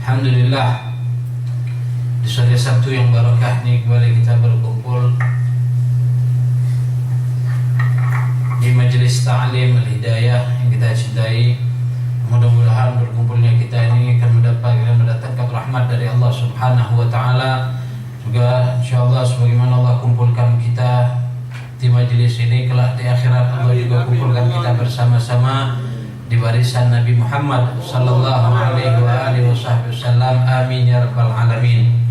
Alhamdulillah, di sore Sabtu yang barokah ini kembali kita berkumpul di majelis ta'lim al-hidayah yang kita cintai. Mudah-mudahan berkumpulnya kita ini akan mendatangkan rahmat dari Allah Subhanahu wa taala. Juga insyaallah sebagaimana Allah kumpulkan kita di majelis ini, kelak di akhirat Allah juga kumpulkan kita bersama-sama di barisan Nabi Muhammad sallallahu alaihi wa alihi wasallam. Amin ya rabbal alamin.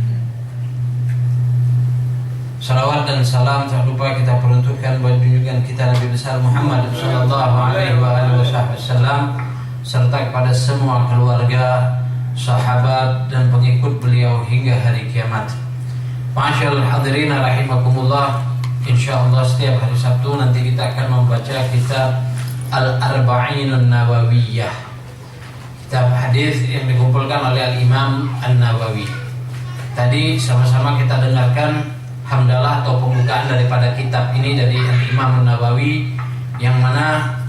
Salawat dan salam tak lupa kita peruntukkan buat junjungan kita Nabi besar Muhammad sallallahu alaihi wa alihi wasallam, serta kepada semua keluarga, sahabat dan pengikut beliau hingga hari kiamat. Masyaallah hadirin rahimakumullah, insyaallah setiap hari Sabtu nanti kita akan membaca kitab Al-Arba'inun Nawawiyah, kitab hadis yang dikumpulkan oleh Al-Imam An-Nawawi. Tadi sama-sama kita dengarkan hamdalah atau pembukaan daripada kitab ini dari Al-Imam An-Nawawi, yang mana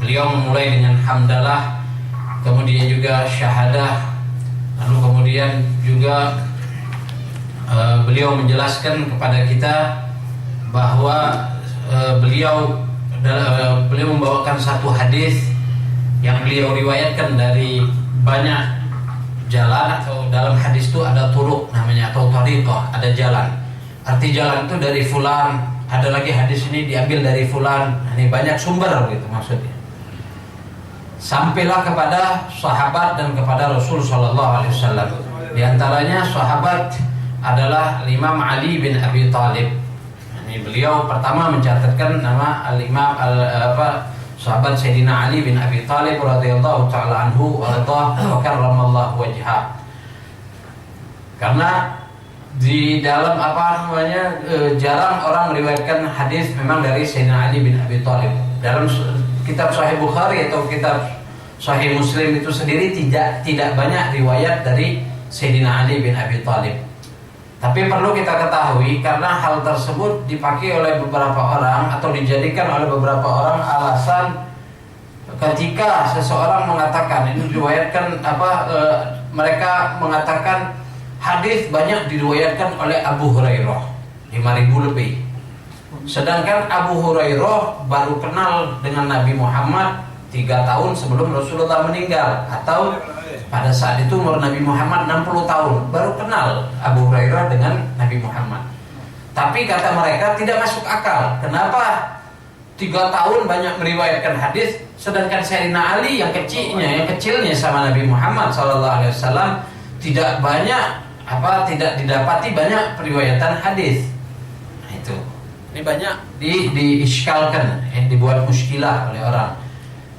beliau memulai dengan hamdalah, kemudian juga syahadah, lalu kemudian juga beliau menjelaskan kepada kita bahwa beliau membawakan satu hadis yang beliau riwayatkan dari banyak jalan, atau dalam hadis itu ada turuk namanya, atau thariqah, ada jalan. Arti jalan itu dari fulan, ada lagi hadis ini diambil dari fulan. Ini banyak sumber gitu maksudnya. Sampailah kepada sahabat dan kepada Rasul sallallahu alaihi wasallam. Di antaranya sahabat adalah Imam Ali bin Abi Thalib. Beliau pertama mencatatkan nama al-Imam sahabat Sayyidina Ali bin Abi Thalib radhiyallahu taala anhu wa karramallahu wajhah. Karena di dalam jarang orang meriwayatkan hadis memang dari Sayyidina Ali bin Abi Thalib. Dalam kitab Sahih Bukhari atau kitab Sahih Muslim itu sendiri tidak banyak riwayat dari Sayyidina Ali bin Abi Thalib. Tapi perlu kita ketahui, karena hal tersebut dipakai oleh beberapa orang atau dijadikan oleh beberapa orang alasan ketika seseorang mengatakan ini diriwayatkan mereka mengatakan hadis banyak diriwayatkan oleh Abu Hurairah 5.000 lebih. Sedangkan Abu Hurairah baru kenal dengan Nabi Muhammad 3 tahun sebelum Rasulullah meninggal, atau pada saat itu umur Nabi Muhammad 60 tahun, baru kenal Abu Hurairah dengan Nabi Muhammad. Tapi kata mereka tidak masuk akal. Kenapa 3 tahun banyak meriwayatkan hadis, sedangkan Sayyidina Ali yang kecilnya sama Nabi Muhammad SAW tidak didapati banyak periwayatan hadis. Nah, itu. Ini banyak diiskalkan, dibuat muskilah oleh orang.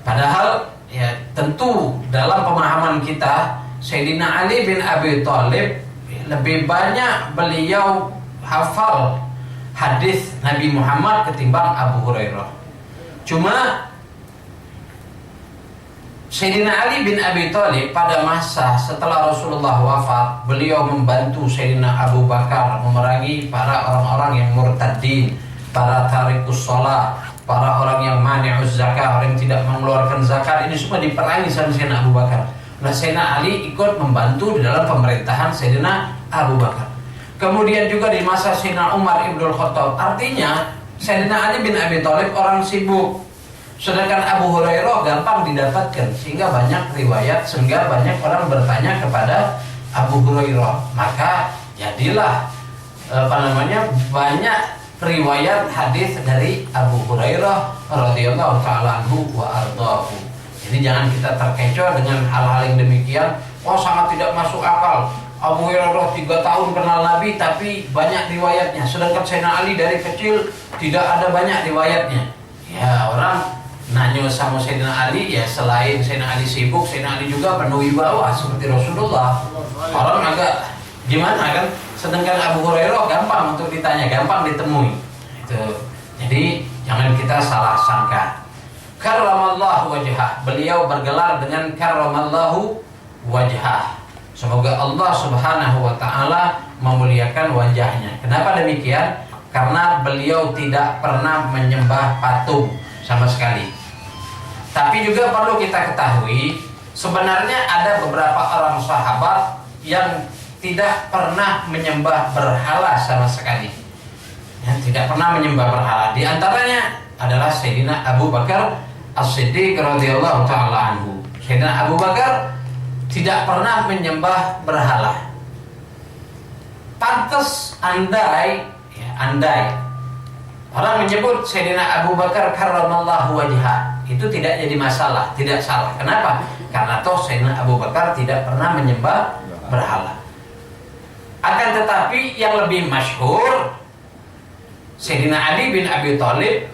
Padahal ya tentu dalam pemahaman kita Sayyidina Ali bin Abi Thalib lebih banyak beliau hafal hadis Nabi Muhammad ketimbang Abu Hurairah. Cuma Sayyidina Ali bin Abi Thalib pada masa setelah Rasulullah wafat, beliau membantu Sayyidina Abu Bakar memerangi para orang-orang yang murtadin, para tarikus shalah, para orang yang mani'uz zakat, orang yang tidak mengeluarkan zakat. Ini semua diperangi sama Sayyidina Abu Bakar. Nah, Sayyidina Ali ikut membantu di dalam pemerintahan Sayyidina Abu Bakar. Kemudian juga di masa Sayyidina Umar Ibnul Khattab. Artinya Sayyidina Ali bin Abi Thalib orang sibuk, sedangkan Abu Hurairah gampang didapatkan, sehingga banyak riwayat, sehingga banyak orang bertanya kepada Abu Hurairah. Maka jadilah banyak riwayat hadis dari Abu Hurairah radhiyallahu taala anhu wa ardhahu. Jadi jangan kita terkecoh dengan hal-hal yang demikian. Oh, sangat tidak masuk akal. Abu Hurairah 3 tahun kenal Nabi tapi banyak riwayatnya, sedangkan Sayyidina Ali dari kecil tidak ada banyak riwayatnya. Ya, orang nanya sama Sayyidina Ali, ya selain Sayyidina Ali sibuk, Sayyidina Ali juga penuh wibawa seperti Rasulullah. Orang agak gimana kan? Sedangkan Abu Hurairah gampang untuk ditanya, gampang ditemui. Itu. Jadi jangan kita salah sangka. Karramallahu wajhah. Beliau bergelar dengan karramallahu wajhah. Semoga Allah Subhanahu wa taala memuliakan wajahnya. Kenapa demikian? Karena beliau tidak pernah menyembah patung sama sekali. Tapi juga perlu kita ketahui, sebenarnya ada beberapa orang sahabat yang tidak pernah menyembah berhala sama sekali. Ya, tidak pernah menyembah berhala. Di antaranya adalah Sayyidina Abu Bakar As-Siddiq radhiyallahu taala anhu. Sayyidina Abu Bakar tidak pernah menyembah berhala. Pantas andai orang menyebut Sayyidina Abu Bakar karramallahu wajhah, itu tidak jadi masalah, tidak salah. Kenapa? Karena toh Sayyidina Abu Bakar tidak pernah menyembah berhala. Akan tetapi yang lebih masyhur Sayyidina Ali bin Abi Thalib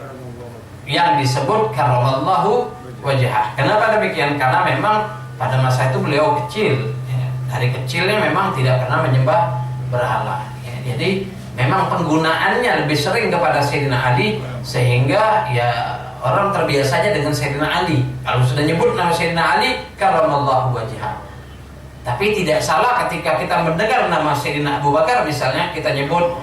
yang disebut karramallahu wajhah. Kenapa demikian? Karena memang pada masa itu beliau kecil, ya. Dari kecilnya memang tidak pernah menyembah berhala, ya. Jadi memang penggunaannya lebih sering kepada Sayyidina Ali, sehingga ya orang terbiasanya dengan Sayyidina Ali. Kalau sudah nyebut nama Sayyidina Ali karramallahu wajhah. Tapi tidak salah ketika kita mendengar nama Sayyidina Abu Bakar, misalnya kita nyebut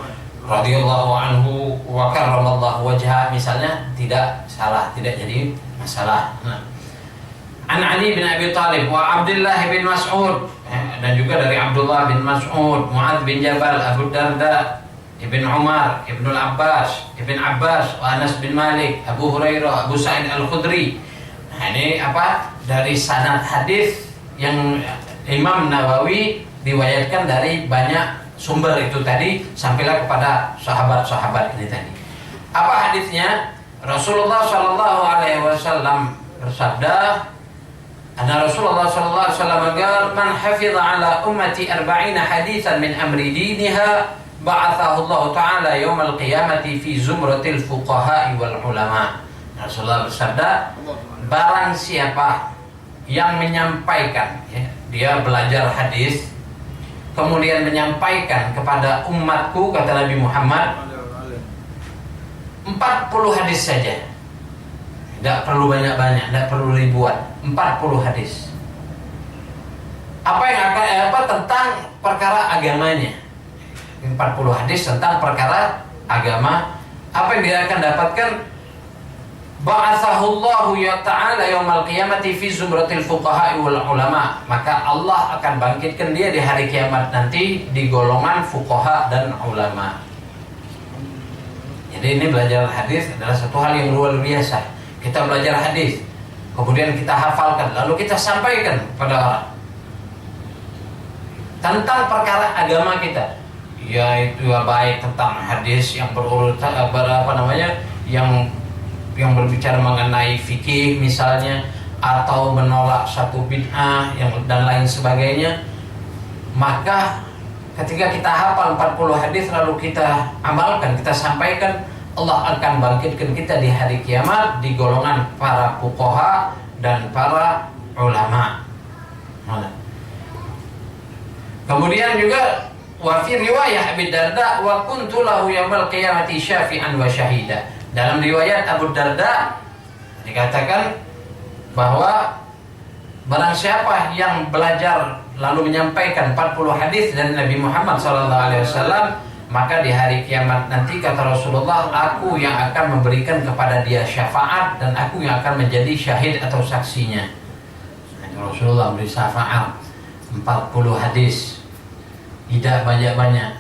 radhiyallahu anhu wa karramallahu wajhah, misalnya, tidak salah, tidak jadi masalah. An Ali bin Abi Thalib wa Abdullah bin Mas'ud, dan juga dari Abdullah bin Mas'ud, Mu'adz bin Jabal, Abu Darda, Ibn Umar, Ibn Abbas, Ibn Abbas, Anas bin Malik, Abu Hurairah, Abu Sa'id Al-Khudri. Nah, ini apa? Dari sanad hadis yang Imam Nawawi riwayatkan dari banyak sumber itu tadi, sampailah kepada sahabat-sahabat ini tadi. Apa hadisnya? Rasulullah sallallahu alaihi wasallam bersabda, anna Rasulullah sallallahu alaihi wasallam qaal, man hafiza ala ummati 40 hadisan min amri diniha ba'athahu Allah taala yaumal qiyamati fi zumratil fuqaha wal ulama. Rasulullah bersabda, barang siapa yang menyampaikan, ya, dia belajar hadis kemudian menyampaikan kepada umatku, kata Nabi Muhammad, 40 hadis saja, tidak perlu banyak-banyak, tidak perlu ribuan, 40 hadis. Apa yang akan tentang perkara agamanya, 40 hadis tentang perkara agama. Apa yang dia akan dapatkan? Ba'athahullahu ya ta'ala yaumal qiyamati fi zumratil fuqaha wal ulama. Maka Allah akan bangkitkan dia di hari kiamat nanti di golongan fuqaha dan ulama. Jadi ini belajar hadis adalah satu hal yang luar biasa. Kita belajar hadis, kemudian kita hafalkan, lalu kita sampaikan pada orang tentang perkara agama kita. Yaitu baik tentang hadis yang berurutan yang berbicara mengenai fikih misalnya, atau menolak satu bid'ah dan lain sebagainya. Maka ketika kita hafal 40 hadis lalu kita amalkan, kita sampaikan, Allah akan bangkitkan kita di hari kiamat di golongan para fuqaha dan para ulama. Kemudian juga wa fi riwayah Abi Darda wa kuntu lahu yaumil qiyamati syafi'an wa syahida. Dalam riwayat Abu Darda dikatakan bahwa barang siapa yang belajar lalu menyampaikan 40 hadis dari Nabi Muhammad SAW, maka di hari kiamat nanti, kata Rasulullah, aku yang akan memberikan kepada dia syafaat dan aku yang akan menjadi syahid atau saksinya. Rasulullah beri syafaat 40 hadis, tidak banyak-banyak.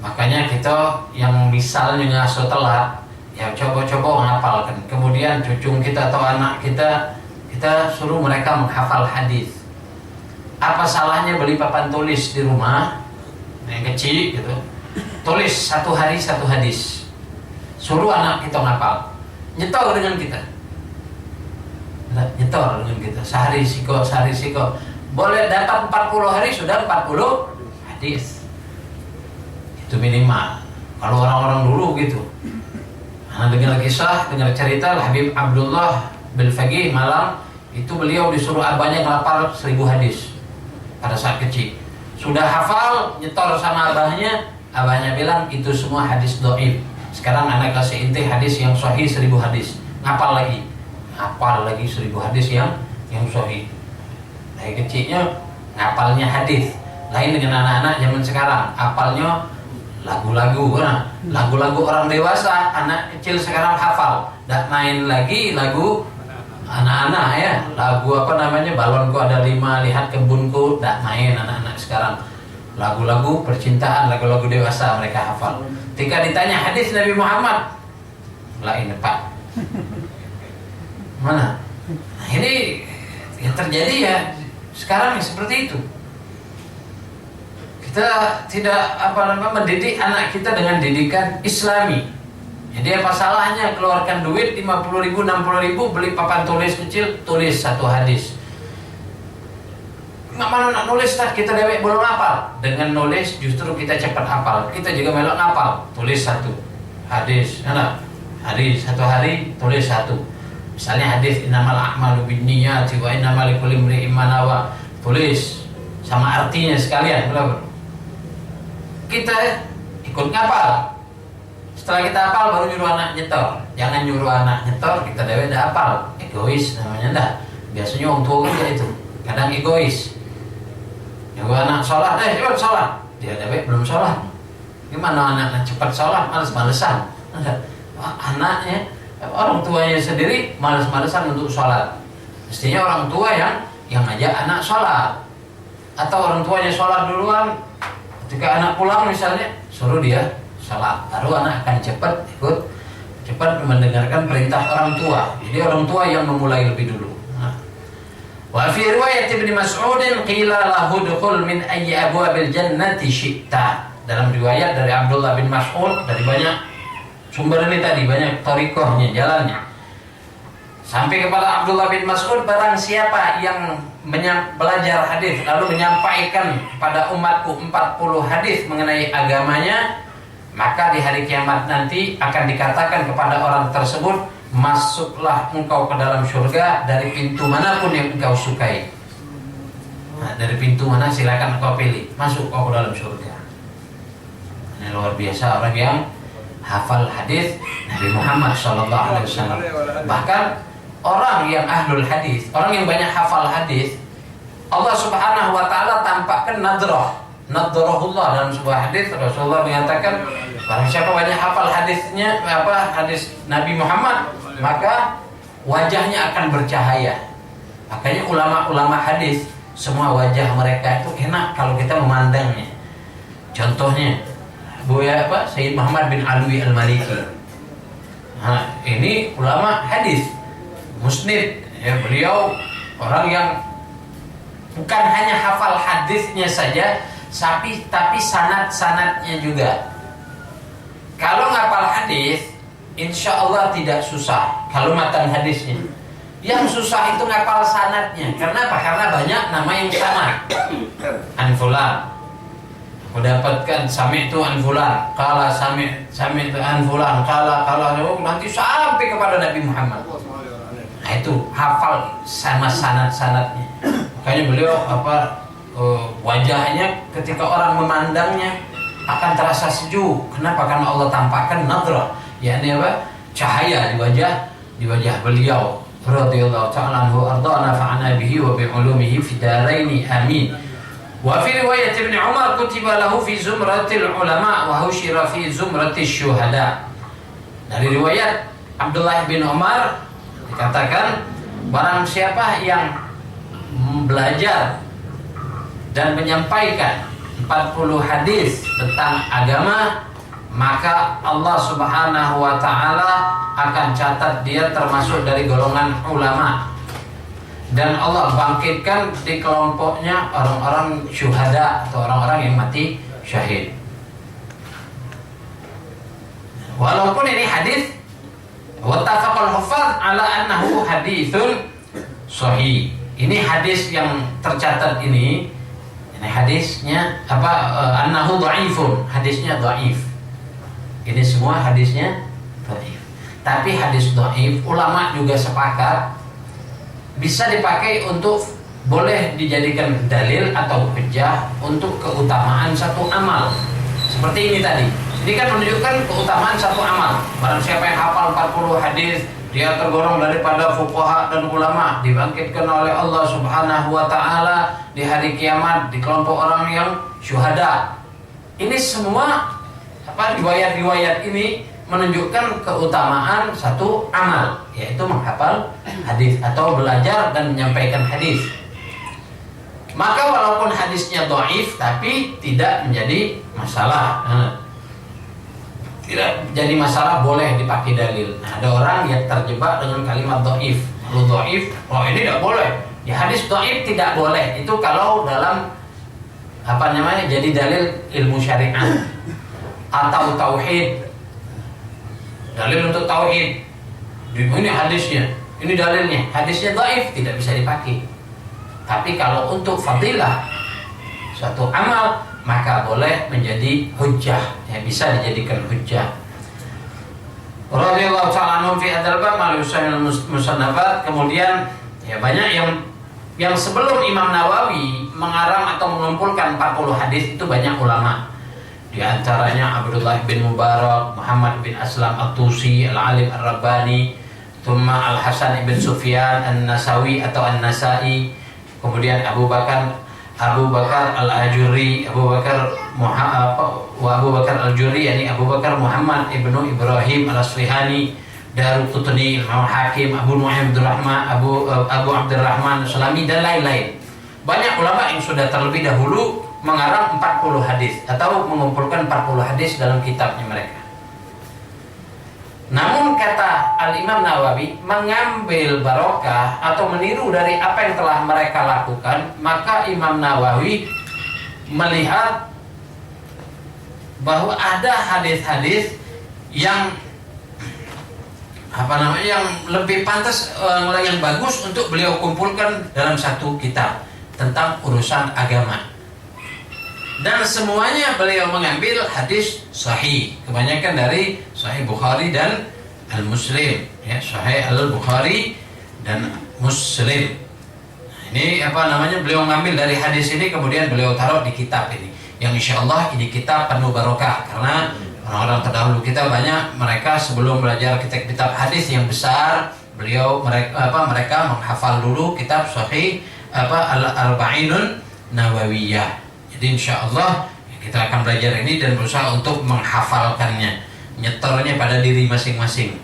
Makanya kita yang misalnya ngasuh telat, ya coba-coba menghafalkan. Kemudian cucu kita atau anak kita suruh mereka menghafal hadis. Apa salahnya beli papan tulis di rumah yang kecil gitu, tulis satu hari satu hadis, suruh anak kita menghafal, nyetor dengan kita, sehari siko, boleh dapat 40 hari sudah 40 hadis. Itu minimal. Kalau orang-orang dulu gitu, dengar kisah, dengar cerita Habib Abdullah bin Faqih Malang, itu beliau disuruh abahnya ngelapar 1000 hadis pada saat kecil. Sudah hafal, nyetor sama abahnya bilang itu semua hadis dhaif. Sekarang anak kasih inti hadis yang sahih 1000 hadis. Ngapal lagi 1000 hadis yang sahih. Dari kecilnya ngapalnya hadis. Lain dengan anak-anak zaman sekarang, hafalnya lagu-lagu orang dewasa, anak kecil sekarang hafal, dan main lagi lagu anak-anak ya, lagu apa namanya, balonku ada 5, lihat kebunku, tidak main anak-anak sekarang. Lagu-lagu percintaan, lagu-lagu dewasa mereka hafal. Ketika ditanya hadis Nabi Muhammad, lain Pak, mana? Nah, ini yang terjadi ya sekarang seperti itu. Kita tidak mendidik anak kita dengan didikan Islami. Jadi apa salahnya keluarkan duit 50.000, 60.000 beli papan tulis kecil, tulis 1 hadis. Nggak mana nak nulis tak, kita dewek belum hafal. Dengan nulis justru kita cepat hafal. Kita juga melok hafal, tulis 1 hadis. Hadis 1 hari tulis 1. Misalnya hadis innamal a'malu binniyati wa innamal likulli imri'in ma nawa, tulis sama artinya sekalian, berapa? Kita ikut ngapal. Setelah kita hafal baru nyuruh anak nyetor. Jangan nyuruh anak nyetor kita dewek dah hafal. Egois namanya dah. Biasanya orang tua kita itu kadang egois. Nyuruh anak sholat, cepat sholat. Dia dewek belum sholat. Gimana anak cepat sholat, males-malesan. Anaknya, orang tuanya sendiri males-malesan untuk sholat. Mestinya orang tua yang ngajak anak sholat. Atau orang tuanya sholat duluan, ketika anak pulang misalnya suruh dia sholat, baru anak akan cepat mendengarkan perintah orang tua. Jadi orang tua yang memulai lebih dulu. Wa fi riwayat Ibnu Mas'ud qila lahu dukhul min ayyi abwabil jannati syi'ta. Dalam riwayat dari Abdullah bin Mas'ud, dari banyak sumber ini tadi, banyak thariqahnya, jalannya. Sampai kepada Abdullah bin Mas'ud, barang siapa yang belajar hadis lalu menyampaikan kepada umatku 40 hadis mengenai agamanya, maka di hari kiamat nanti akan dikatakan kepada orang tersebut, masuklah engkau ke dalam surga dari pintu manapun yang engkau sukai. Nah, dari pintu mana silakan engkau pilih, masuk kau ke dalam surga. Ini luar biasa orang yang hafal hadis Nabi Muhammad SAW. Bahkan orang yang ahlul hadis, orang yang banyak hafal hadis, Allah Subhanahu wa taala tampakkan nadrahullah dalam sebuah hadis. Rasulullah mengatakan, barang siapa banyak hafal hadisnya, hadis Nabi Muhammad, maka wajahnya akan bercahaya. Makanya ulama-ulama hadis semua wajah mereka itu enak kalau kita memandangnya. Contohnya Sayyid Muhammad bin Alwi Al-Maliki. Nah, ini ulama hadis, musnid ya, beliau orang yang bukan hanya hafal hadisnya saja, tapi sanad-sanadnya juga. Kalau ngapal hadis, insya Allah tidak susah. Kalau matan hadisnya, yang susah itu ngapal sanadnya. Karena apa? Karena banyak nama yang sama. Anfulan, mendapatkan sami itu anfulan, kala sami itu anfulan, kala nanti sampai kepada Nabi Muhammad. Nah itu hafal sama sanad-sanadnya. Makanya beliau wajahnya ketika orang memandangnya akan terasa sejuk. Kenapa? Karena Allah tampakkan nadrah, yakni cahaya di wajah beliau. Radhiyallahu ta'ala anhu ardana fa'ana bihi wa bi ulumihi fi daraini amin. Wa fi riwayat Ibnu Umar kutiba lahu fi zumratil ulama wa husyira fi zumratis syuhada. Dari riwayat Abdullah bin Umar dikatakan, barang siapa yang belajar dan menyampaikan 40 hadis tentang agama, maka Allah Subhanahu wa taala akan catat dia termasuk dari golongan ulama, dan Allah bangkitkan di kelompoknya orang-orang syuhada atau orang-orang yang mati syahid. Walaupun ini hadis wattafaqal huffaz ala annahu haditsun sahih. Ini hadis yang tercatat ini hadisnya annahu dhaifun, hadisnya dhaif. Ini semua hadisnya dhaif. Tapi hadis dhaif ulama juga sepakat bisa dipakai untuk, boleh dijadikan dalil atau hujjah untuk keutamaan satu amal. Seperti ini tadi. Ini kan menunjukkan keutamaan satu amal. Barang siapa yang hafal 40 hadis, dia tergolong daripada fuqaha dan ulama, dibangkitkan oleh Allah Subhanahu wa taala di hari kiamat di kelompok orang yang syuhada. Ini semua riwayat-riwayat ini menunjukkan keutamaan satu amal, yaitu menghafal hadis atau belajar dan menyampaikan hadis. Maka walaupun hadisnya dhaif tapi tidak menjadi masalah. Tidak jadi masalah, boleh dipakai dalil. Nah, ada orang yang terjebak dengan kalimat dhaif. Kalau dhaif, oh ini tidak boleh. Di hadis dhaif tidak boleh. Itu kalau dalam jadi dalil ilmu syariat atau tauhid. Dalil untuk tauhid. Ini hadisnya, ini dalilnya. Hadisnya dhaif, tidak bisa dipakai. Tapi kalau untuk fadilah suatu amal, maka boleh menjadi hujjah, ya, bisa dijadikan hujjah. Radhiyallahu ta'ala anhu fi hadzal bab al-usul musannafat. Kemudian ya banyak yang sebelum Imam Nawawi mengarang atau mengumpulkan 40 hadis itu banyak ulama. Di antaranya Abdullah bin Mubarak, Muhammad bin Aslam At-Tusi, Al-Alim Ar-Rabbani, thumma Al-Hasan ibn Sufyan An-Nasawi atau An-Nasai, kemudian Abu Bakar Al-Ajuri, Abu Bakar Al-Juri, yakni Abu Bakar Muhammad ibnu Ibrahim Al-Asfihani, Daruqutni, Imam Hakim, Abu Nu'aim Abu Abdurrahman Sulami, dan lain-lain. Banyak ulama yang sudah terlebih dahulu mengarang 40 hadis atau mengumpulkan 40 hadis dalam kitabnya mereka. Namun kata Al-Imam Nawawi, mengambil barokah atau meniru dari apa yang telah mereka lakukan, maka Imam Nawawi melihat bahwa ada hadis-hadis yang yang lebih pantas, yang bagus untuk beliau kumpulkan dalam satu kitab tentang urusan agama. Dan semuanya beliau mengambil hadis sahih, kebanyakan dari Sahih Bukhari dan Al-Muslim, ya, Sahih Al-Bukhari dan Muslim. Ini beliau mengambil dari hadis ini, kemudian beliau taruh di kitab ini, yang insya Allah ini kitab penuh barokah, karena orang-orang terdahulu kita banyak, mereka sebelum belajar kitab-kitab hadis yang besar, mereka menghafal dulu kitab Sahih Al-Arba'inun Nawawiyah. Jadi insya Allah kita akan belajar ini dan berusaha untuk menghafalkannya, nyetornya pada diri masing-masing.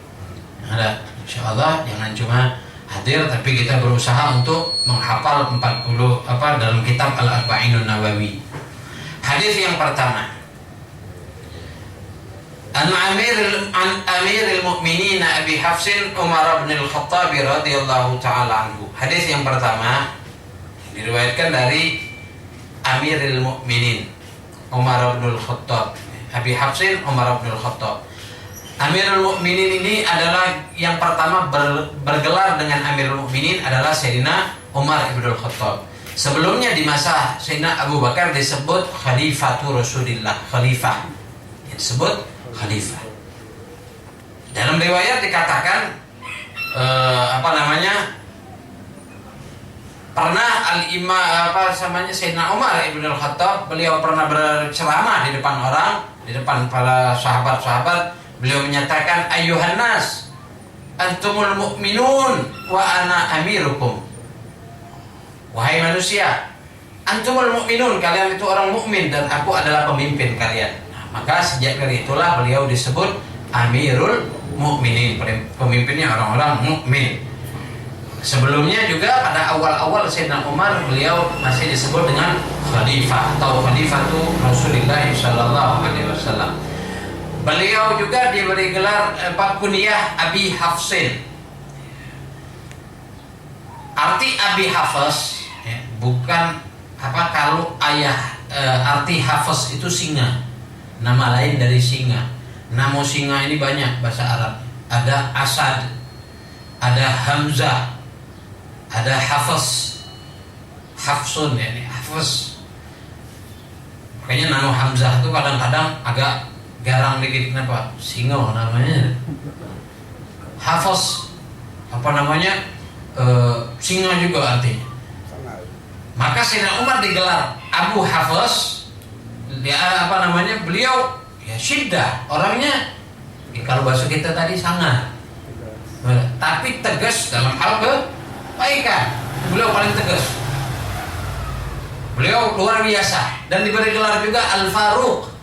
Ada, insya Allah jangan cuma hadir, tapi kita berusaha untuk menghafal 40 dalam kitab Al-Arba'inun Nawawi. Hadis yang pertama, An Amiril Mu'minin Abi Hafsin Umar bin Al-Khattab radhiyallahu ta'ala anhu. Hadis yang pertama diriwayatkan dari Amiril Mu'minin Umar bin Al-Khattab, Abi Hafsin Umar bin Al-Khattab. Amirul Mu'minin ini adalah yang pertama bergelar dengan Amirul Mu'minin adalah Sayyidina Umar bin Al-Khattab. Sebelumnya di masa Sayyidina Abu Bakar disebut Khalifatul Rasulillah, khalifah. Disebut khalifah. Dalam riwayat dikatakan pernah Sayyidina Umar ibn Al-Khattab, beliau pernah berceramah di depan orang, di depan para sahabat-sahabat. Beliau menyatakan, ayyuhan nas, antumul mu'minun wa ana amirukum. Wahai manusia, antumul mu'minun, kalian itu orang mukmin dan aku adalah pemimpin kalian. Nah, maka sejak dari itulah beliau disebut Amirul Mu'minin, pemimpinnya orang-orang mukmin. Sebelumnya juga pada awal-awal Sayyidina Umar, beliau masih disebut dengan khalifah atau Khalifatu Rasulullah sallallahu alaihi wasallam. Beliau juga diberi gelar kunyah Abi Hafsin. Arti Abi Hafs bukan kalau ayah, arti Hafs itu singa. Nama lain dari singa. Nama singa ini banyak bahasa Arab. Ada Asad, ada Hamzah, ada Hafs, Hafsun, Hafs. Makanya nama Hamzah itu kadang-kadang agak garang dikit, kenapa? Singa namanya. Hafs singa juga artinya. Maka Sayyidina Umar digelar Abu Hafs. Beliau syiddah, orangnya kalau bahasa kita tadi sangar, tapi tegas dalam hal kebaikan. Beliau paling tegas, beliau luar biasa, dan diberi gelar juga Al-Faruq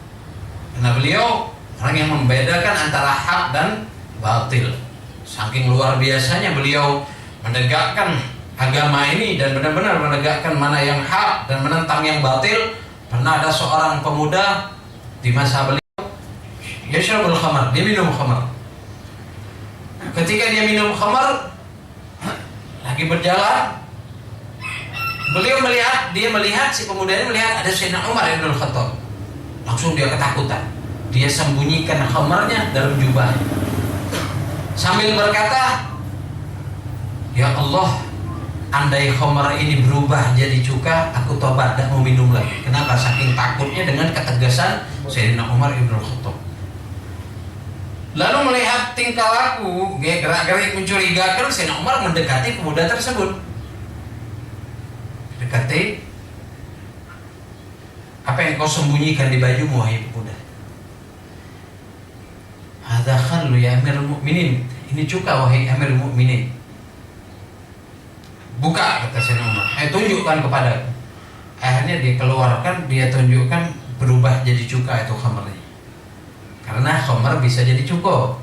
karena beliau Orang yang membedakan antara hak dan batil. Saking luar biasanya beliau menegakkan agama ini dan benar-benar menegakkan mana yang hak dan menentang yang batil. Pernah ada seorang pemuda di masa beliau, yashrabul khamar, dia minum khamar. Ketika dia minum khamar, lagi berjalan, dia melihat si pemuda ini melihat ada Sayyidina Umar bin Khattab. Langsung dia ketakutan. Dia sembunyikan khamarnya dalam jubahnya sambil berkata, ya Allah, andai khamar ini berubah jadi cuka, aku tobat dan mau minum lagi. Kenapa? Saking takutnya dengan ketegasan Sayyidina Umar bin Khattab. Lalu melihat tingkah laku gerak-gerik mencurigakan, Sayyidina Umar mendekati pemuda tersebut. Dekati, apa yang kau sembunyikan di bajumu, wahai pemuda? Hadza khallu ya Amirul Mukminin. Ini cuka, wahai Amirul Mukminin. Buka, kata Sayyidina Umar. Tunjukkan kepadaku. Akhirnya dia keluarkan, dia tunjukkan, berubah jadi cuka itu khamarnya. Karena khamar bisa jadi cuka.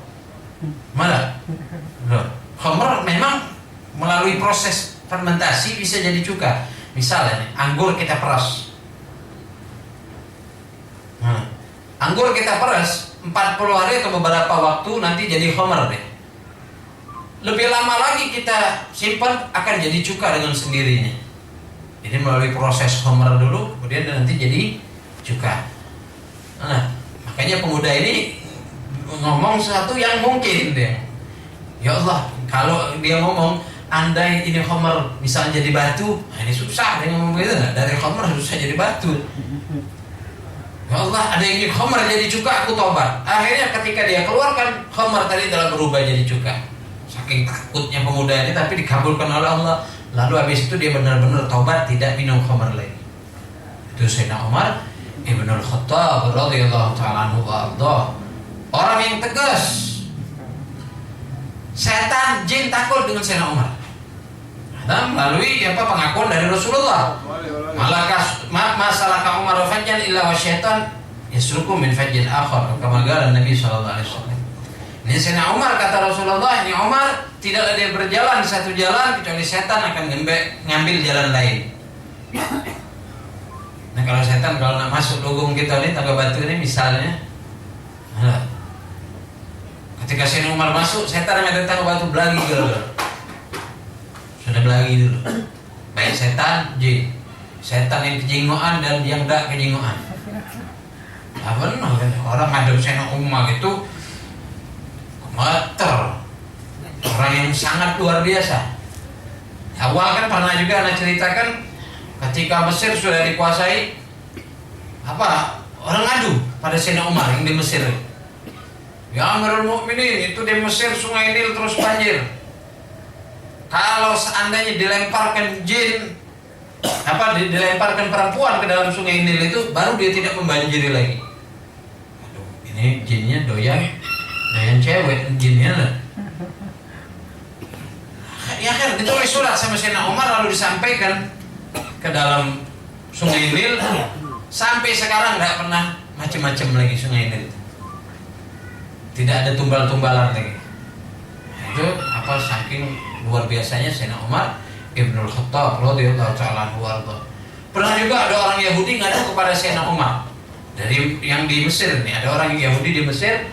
Malah khamar memang melalui proses fermentasi bisa jadi cuka. Misalnya anggur kita peras. Anggur kita peras 40 hari atau beberapa waktu nanti jadi khamar deh. Lebih lama lagi kita simpan akan jadi cuka dengan sendirinya. Jadi melalui proses khamar dulu, kemudian nanti jadi cuka. Makanya pemuda ini ngomong sesuatu yang mungkin deh. Ya Allah, kalau dia ngomong andai ini khamar misalnya jadi batu, ini susah dia ngomong gitu. Dari khamar susah jadi batu. Ya Allah, ada yang ingin khamar jadi cuka, aku tobat. Akhirnya ketika dia keluarkan khamar tadi telah berubah jadi cuka. Saking takutnya pemuda ini, tapi dikabulkan oleh Allah. Lalu habis itu dia benar-benar tobat, tidak minum khamar lagi. Itu Sayyidina Umar Ibnul Khattab radhiyallahu ta'ala anhu wa ardhah. Orang yang tegas. Setan, jin takut dengan Sayyidina Umar. Dan melalui pengakuan dari Rasulullah. Masalah Umar fajjan illa wa syaitan yasluku min fajjin akhar, kama qala Nabi sallallahu alaihi wasallam. Ini Sayyidina Umar, kata Rasulullah, ini Umar tidak ada berjalan di satu jalan kecuali setan akan ngambil jalan lain. Nah, kalau setan kalau nak masuk lubung kita ini, tangga batu ini misalnya, ketika Sayyidina Umar masuk, setan yang ada tangga batu belagi dulu. Sudah belagi dulu. Baik setan, jin. Setan yang kejingoan dan yang tidak kejingoan. Orang ngadep Sayyidina Umar itu meter, orang yang sangat luar biasa. Awal kan pernah juga anak ceritakan ketika Mesir sudah dikuasai, orang ngadu pada Sayyidina Umar yang di Mesir. Ya Amirul Mukminin, itu di Mesir Sungai Nil terus banjir. Kalau seandainya dilemparkan jin, dilemparkan perempuan ke dalam Sungai Nil itu, baru dia tidak membanjiri lagi. Aduh, ini jinnya doyan cewek, jinnya lah. Ya kan, ditulis surat sama Sayyidina Umar lalu disampaikan ke dalam Sungai Nil. Sampai sekarang tidak pernah macam-macam lagi Sungai Nil. Tidak ada tumbal-tumbalan lagi. Itu saking luar biasanya Sayyidina Umar Ibnul Khattab radhiyallahu ta'ala anhu. Pernah juga ada orang Yahudi ngadu kepada Sayyidina Umar. Dari yang di Mesir nih, ada orang Yahudi di Mesir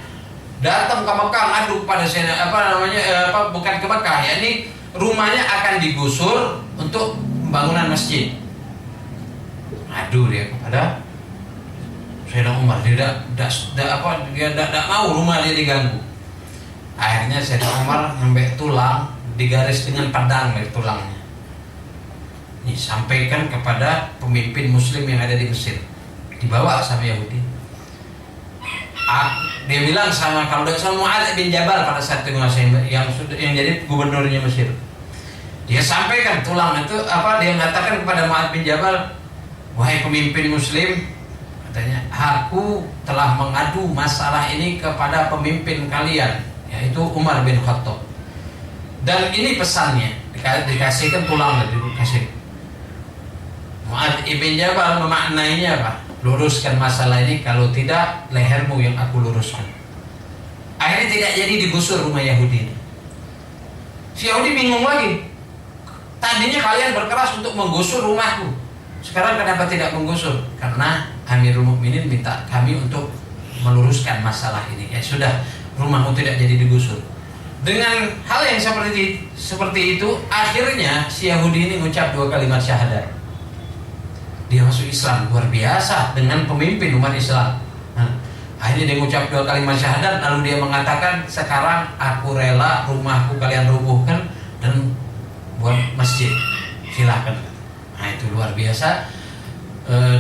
datang ke Mekah ngadu kepada Sayyidina bukan ke Mekah, yakni rumahnya akan digusur untuk pembangunan masjid. Ngadu dia kepada Sayyidina Umar, dia tidak mau rumah dia diganggu. Akhirnya Sayyidina Umar ngambil tulang, digaris dengan pedang dari tulangnya. Ini sampaikan kepada pemimpin Muslim yang ada di Mesir, dibawa sama Yahudi. Dia bilang kalau Mu'adz bin Jabal pada saat itu yang jadi gubernurnya Mesir. Dia sampaikan tulang itu dia mengatakan kepada Mu'adz bin Jabal, wahai pemimpin Muslim, katanya, aku telah mengadu masalah ini kepada pemimpin kalian, yaitu Umar bin Khattab. Dan ini pesannya, dikasihkan tulang tadi, dikasih. Mu'adz bin Jabal memaknainya luruskan masalah ini, kalau tidak lehermu yang aku luruskan. Akhirnya tidak jadi digusur rumah Yahudi. Si Yahudi bingung lagi. Tadinya kalian berkeras untuk menggusur rumahku, sekarang kenapa tidak menggusur? Karena Amirul Mukminin minta kami untuk meluruskan masalah ini. Ya sudah, rumahmu tidak jadi digusur. Dengan hal yang seperti itu, akhirnya si Yahudi ini mengucap 2 kalimat syahadat. Dia masuk Islam, luar biasa, dengan pemimpin umat Islam. Akhirnya dia mengucap 2 kalimat syahadat, lalu dia mengatakan, sekarang aku rela rumahku kalian rubuhkan dan buat masjid, silahkan. Nah itu luar biasa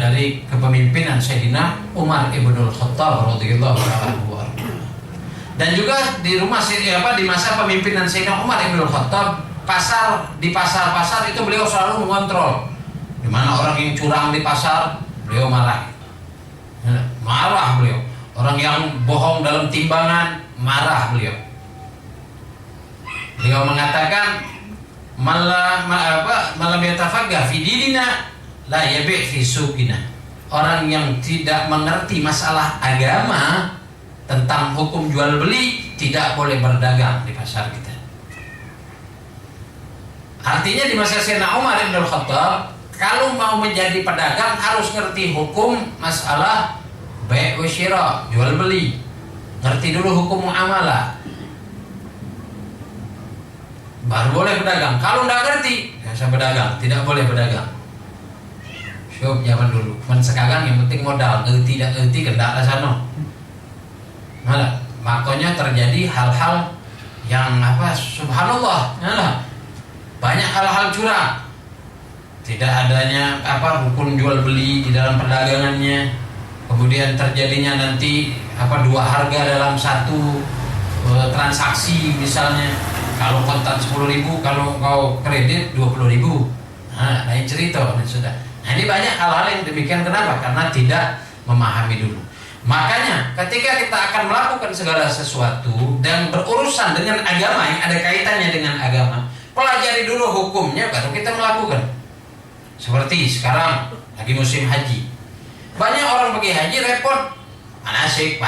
dari kepemimpinan Sayyidina Umar ibnul Khattab radhiyallahu anhu. Dan juga di di masa pemimpinan Sayyidina Umar ibnul Khattab, di pasar-pasar itu beliau selalu mengontrol. Di mana orang yang curang di pasar, beliau marah beliau. Orang yang bohong dalam timbangan, marah beliau. Beliau mengatakan, malam yatafaqah fi dinina la yabi' fi suqina. Orang yang tidak mengerti masalah agama tentang hukum jual beli tidak boleh berdagang di pasar kita. Artinya di masa Sayyidina Umar bin Khattab, kalau mau menjadi pedagang harus ngerti hukum masalah bai' wa syira, jual beli. Ngerti dulu hukum muamalah, baru boleh berdagang. Kalau nggak ngerti, nggak usah berdagang, tidak boleh berdagang. Syuk zaman dulu, sekarang yang penting modal, tidak kendak lah sana. Malah, makanya terjadi hal-hal yang subhanallah, banyak hal-hal curang. Tidak adanya rukun jual beli di dalam perdagangannya. Kemudian terjadinya nanti 2 harga dalam satu transaksi misalnya. Kalau kontan 10.000, kalau kau kredit 20.000. Nah, lain cerita sudah. Nah, ini banyak hal-hal yang demikian. Kenapa? Karena tidak memahami dulu. Makanya ketika kita akan melakukan segala sesuatu dan berurusan dengan agama yang ada kaitannya dengan agama, pelajari dulu hukumnya baru kita melakukan. Seperti sekarang lagi musim haji, banyak orang pergi haji repot manasik,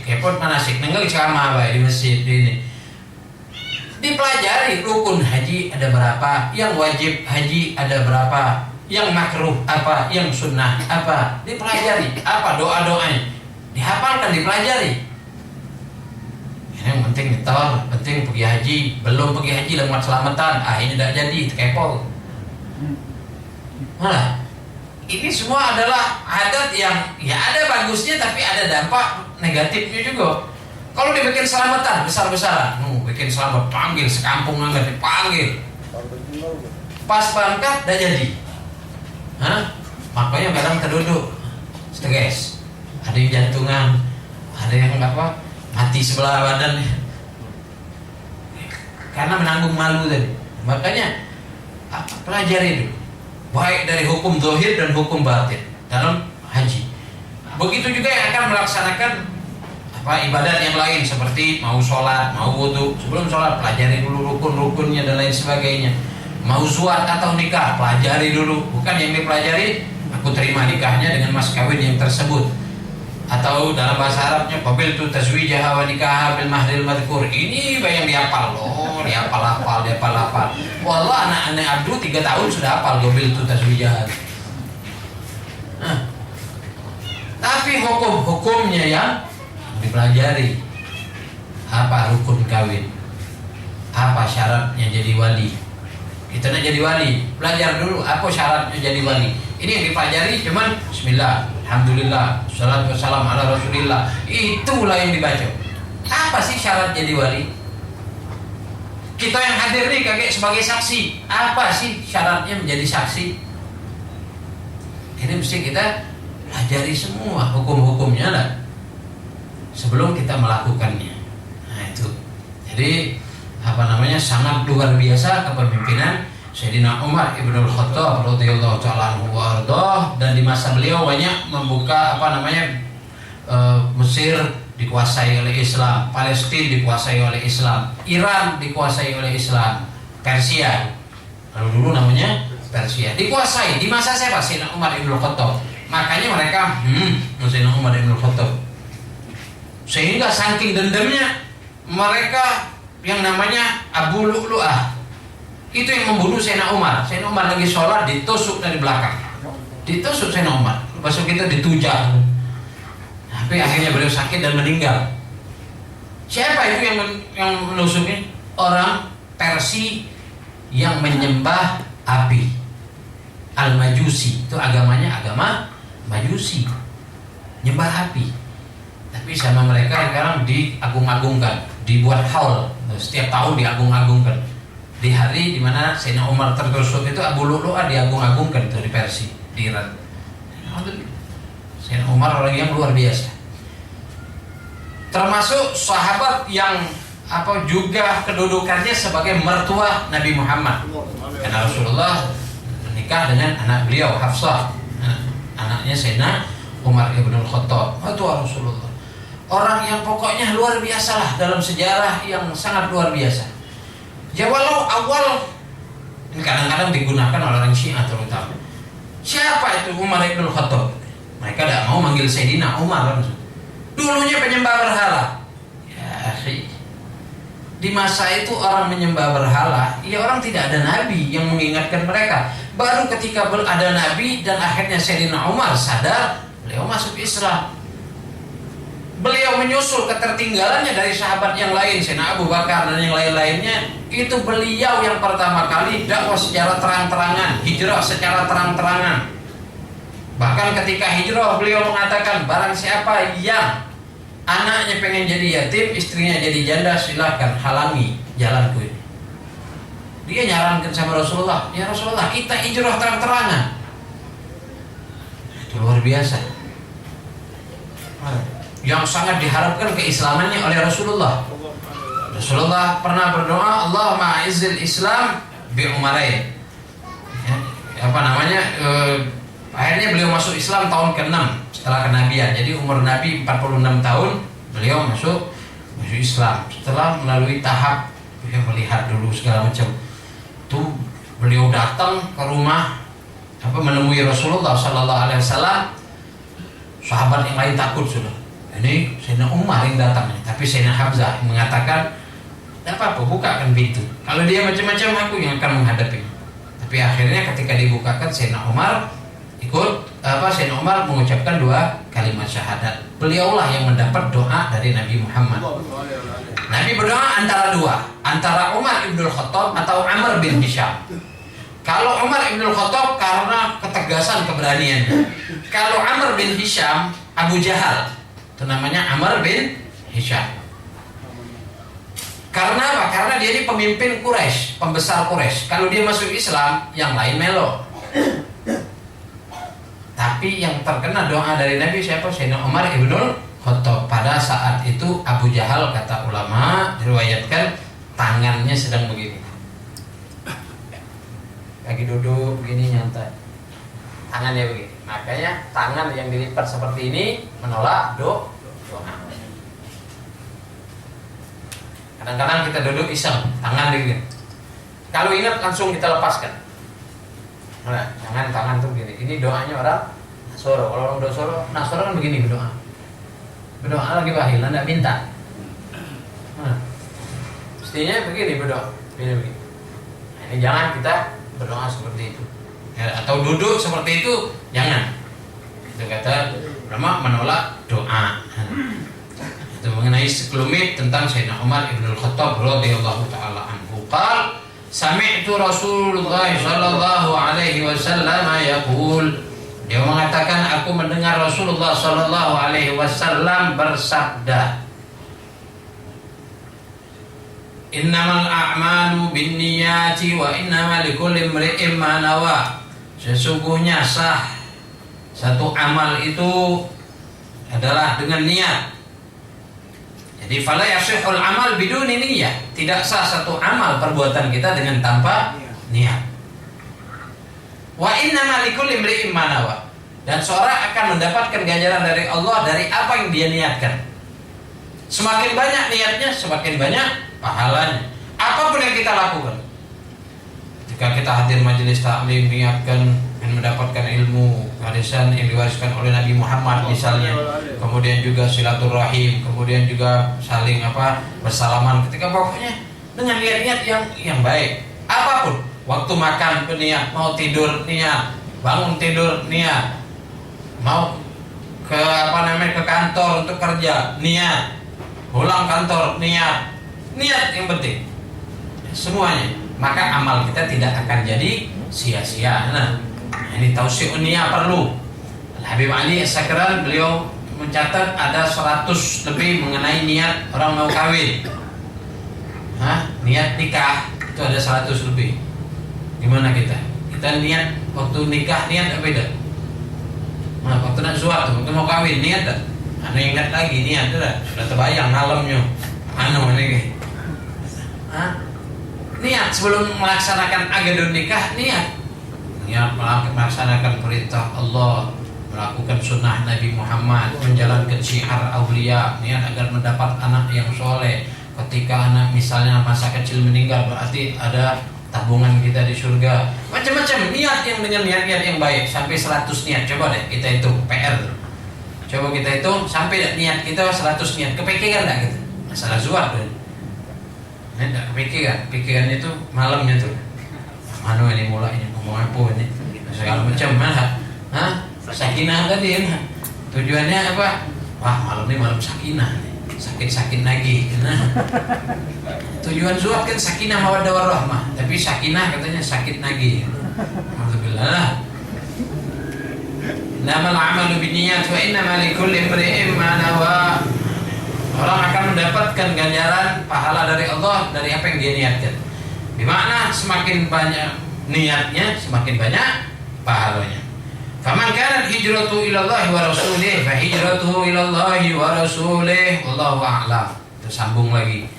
repot manasik, nenggal ceramah di masjid ini. Dipelajari rukun haji ada berapa, yang wajib haji ada berapa, yang makruh apa, yang sunnah apa, dipelajari apa doa-doanya. Dihafalkan, dipelajari. Yang penting nyetor, penting pergi haji. Belum pergi haji lewat selamatan, akhirnya tidak jadi, kepo. Nah, ini semua adalah adat yang ya ada bagusnya, tapi ada dampak negatifnya juga. Kalau dibikin selamatan besar-besaran, bikin selamat, panggil sekampung angkat, dipanggil. Pas berangkat tidak jadi. Makanya kadang terduduk, stres. Ada yang jantungan, ada yang mati sebelah badan karena menanggung malu tadi. Makanya pelajari dulu, baik dari hukum zahir dan hukum batin dalam haji. Begitu juga yang akan melaksanakan ibadat yang lain seperti mau sholat, mau wudhu. Sebelum sholat pelajari dulu rukun-rukunnya dan lain sebagainya. Mau zuat atau nikah pelajari dulu. Bukan yang dipelajari aku terima nikahnya dengan mas kawin yang tersebut. Atau dalam bahasa Arabnya qabiltu tazwijaha wa nikaha bil mahril madhkur. Ini yang dihafal loh, dihafal. Wallah anak-anak Abdul 3 tahun sudah hafal qabiltu tazwijaha. Tapi hukum-hukumnya yang dipelajari. Apa rukun kawin? Apa syaratnya jadi wali? Kita nak jadi wali, belajar dulu apa syaratnya jadi wali. Ini yang dipelajari cuman bismillah, alhamdulillah, salatu wassalam ala rasulillah. Itulah yang dibaca. Apa sih syarat jadi wali? Kita yang hadir nih kakek sebagai saksi. Apa sih syaratnya menjadi saksi? Ini mesti kita pelajari semua hukum-hukumnya lah sebelum kita melakukannya. Nah itu. Jadi sangat luar biasa kepemimpinan Sayyidina Umar ibnul Khattab radhiyallahu ta'ala anhu wa ardhah. Dan di masa beliau banyak membuka Mesir dikuasai oleh Islam, Palestina dikuasai oleh Islam, Iran dikuasai oleh Islam, Persia lalu dulu namanya Persia dikuasai di masa siapa? Sayyidina Umar ibnul Khattab. Makanya mereka Sayyidina Umar ibnul Khattab, sehingga saking dendamnya mereka yang namanya Abu Lu'lu'ah itu yang membunuh Sayyidina Umar. Sayyidina Umar lagi sholat ditusuk dari belakang, ditusuk Sayyidina Umar, masuk itu ditujak, tapi akhirnya beliau sakit dan meninggal. Siapa itu yang menusuknya? Orang Persia yang menyembah api, Al-Majusi. Itu agamanya agama Majusi, nyembah api. Tapi sama mereka sekarang diagung-agungkan, dibuat haul, setiap tahun diagung-agungkan. Di hari dimana Sayyidina Umar tertusuk itu Abu Lu'lu'ah diagung-agungkan itu di Persia, di Iran. Sayyidina Umar orang yang luar biasa, termasuk sahabat yang juga kedudukannya sebagai mertua Nabi Muhammad. Karena Rasulullah menikah dengan anak beliau Hafsah, anaknya Sayyidina Umar ibn Khattab, mertua Rasulullah. Orang yang pokoknya luar biasa lah, dalam sejarah yang sangat luar biasa. Ya walau awal ini kadang-kadang digunakan oleh orang Syiah terutama. Siapa itu Umar ibn Khattab? Mereka tidak mau manggil Sayyidina Umar. Dulunya penyembah berhala. Ya, di masa itu orang menyembah berhala, ya orang tidak ada nabi yang mengingatkan mereka. Baru ketika ada nabi dan akhirnya Sayyidina Umar sadar, beliau masuk Islam. Beliau menyusul ketertinggalannya dari sahabat yang lain, Sayyidina Abu Bakar dan yang lain-lainnya. Itu beliau yang pertama kali dakwah secara terang-terangan, hijrah secara terang-terangan. Bahkan ketika hijrah beliau mengatakan, barang siapa yang anaknya pengen jadi yatim, istrinya jadi janda, silakan halangi jalanku ini. Dia nyarankan sama Rasulullah, ya Rasulullah, kita hijrah terang-terangan. Itu luar biasa, yang sangat diharapkan keislamannya oleh Rasulullah. Rasulullah pernah berdoa, Allahumma a'izzil Islam bi Umarain. Akhirnya beliau masuk Islam tahun ke-6 setelah kenabian. Jadi umur Nabi 46 tahun, beliau masuk Islam. Setelah melalui tahap beliau melihat dulu segala macam. Tuh beliau datang ke rumah menemui Rasulullah sallallahu alaihi wasallam. Sahabat yang lain takut sudah. Ini Sayyidina Umar yang datang, tapi Sayyidina Hamzah mengatakan, tidak apa-apa, bukakan pintu. Kalau dia macam-macam, aku yang akan menghadapi. Tapi akhirnya ketika dibukakan, Sayyidina Umar ikut. Sayyidina Umar mengucapkan 2 kalimat syahadat. Beliaulah yang mendapat doa dari Nabi Muhammad. Nabi berdoa antara 2, antara Umar ibn Khattab atau Amr bin Hisham. Kalau Umar ibn Khattab karena ketegasan keberaniannya. Kalau Amr bin Hisham, Abu Jahal. Itu namanya Amr bin Hisham. Karena apa? Karena dia ini pemimpin Quraisy, pembesar Quraisy. Kalau dia masuk Islam, yang lain melo. Tapi yang terkena doa dari Nabi siapa? Sayyidina Umar ibn Khattab. Pada saat itu Abu Jahal, kata ulama, diriwayatkan tangannya sedang begini. Lagi duduk begini nyantai. Tangannya begini. Makanya tangan yang dilipat seperti ini menolak doa. Kadang-kadang kita duduk iseng, tangan begini. Kalau ingat langsung kita lepaskan. Nah, jangan tangan tuh begini. Ini doanya orang Nasoro. Kalau orang Nasoro kan begini berdoa. Berdoa lagi bahil, Anda minta. Nah, mestinya begini berdoa. Begini. Nah, ini jangan kita berdoa seperti itu. Ya, atau duduk seperti itu, jangan. Itu kata ulama menolak doa. Itu mengenai sekelumit tentang Sayyidina Umar ibn Khattab radhiyallahu taala anhu. Qal sami'tu Rasulullah sallallahu alaihi wasallam yaqul. Dia mengatakan, aku mendengar Rasulullah sallallahu alaihi wasallam bersabda, innamal a'malu binniyati wa innamal likulli imri'in ma nawa. Sesungguhnya sah satu amal itu adalah dengan niat. Jadi fala yasihul amal biduni niyyah. Tidak sah satu amal perbuatan kita dengan tanpa niat. Wa innamal likulli imri'in ma nawa. Dan seorang akan mendapatkan ganjaran dari Allah dari apa yang dia niatkan. Semakin banyak niatnya, semakin banyak pahalanya. Apapun yang kita lakukan. Jika kita hadir majelis taklim, niatkan dan mendapatkan ilmu warisan yang diwariskan oleh Nabi Muhammad misalnya, kemudian juga silaturahim, kemudian juga saling bersalaman ketika pokoknya dengan niat-niat yang baik. Apapun, waktu makan berniat, mau tidur niat, bangun tidur niat, mau ke kantor untuk kerja niat, pulang kantor niat yang penting semuanya, maka amal kita tidak akan jadi sia-sia. Nah, ini tausi'un niyah perlu. Habib Ali As-Sakran beliau mencatat ada 100 lebih mengenai niat orang mau kawin. Niat nikah itu ada 100 lebih. Gimana kita? Kita niat waktu nikah niat apa beda? Waktu nak suatu, waktu mau kawin niat tak? Ingat lagi niat dah. Sudah terbayang malamnya. Ini? Niat sebelum melaksanakan agenda nikah, niat melaksanakan perintah Allah, melakukan sunnah Nabi Muhammad, menjalankan syiar aulia, niat agar mendapat anak yang soleh. Ketika anak misalnya masa kecil meninggal, berarti ada tabungan kita di surga. Macam-macam niat yang dengan niat-niat yang baik sampai 100 niat. Coba deh kita hitung PR. Coba kita hitung sampai niat kita 100 niat. Kepikiran enggak gitu? Masalah zuhud kan. Enggak kepikiran. Pikiran itu malamnya tuh. Mana ini mulainya ngomong apa ini? Segala macam sakinah tadi ya. Tujuannya apa? Wah, malam ini malam sakinah nih. Sakit-sakit lagi. Tujuan zuhud kan sakinah mawaddah warahmah, tapi sakinah katanya sakit lagi. Alhamdulillah. Namal amalu binniyat wa innama likulli imri'in ma nawa. Orang akan mendapatkan ganjaran pahala dari Allah dari apa yang dia niatkan. Dimana semakin banyak niatnya, semakin banyak pahalanya. Faman kanat hijratuhu ila Allah wa rasulih fa hijratuhu ila Allah wa rasulih wallahu a'lam. Itu sambung lagi.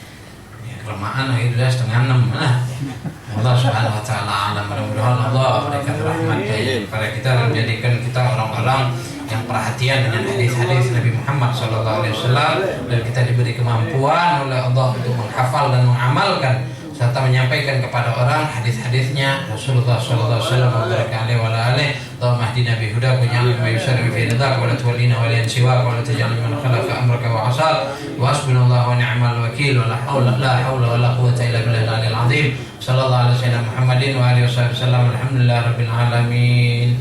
Kelamaan akhirnya 5:30. Allah Subhanahu wa taala alam. Mudah-mudahan Allah berikan rahmat kepada kita dan menjadikan kita orang-orang yang perhatian dengan hadis-hadis Nabi Muhammad SAW, dan kita diberi kemampuan oleh Allah untuk menghafal dan mengamalkan serta menyampaikan kepada orang hadis-hadisnya Rasulullah SAW wa baraka alaihi wa ala alihi. Allahumma hdina bi hudak wa ja'alna mimman yusarrifu fi ridak wa la tuwallina wa la siwak wa la taj'alna mimman khalafa amraka wa asal wa hasbunallahu wa ni'mal wakeel wa la hawla wa la quwwata illa billahil aliyyil azim. Sallallahu alaihi wa sallam Muhammadin wa alihi wasallam. Alhamdulillah rabbil alamin.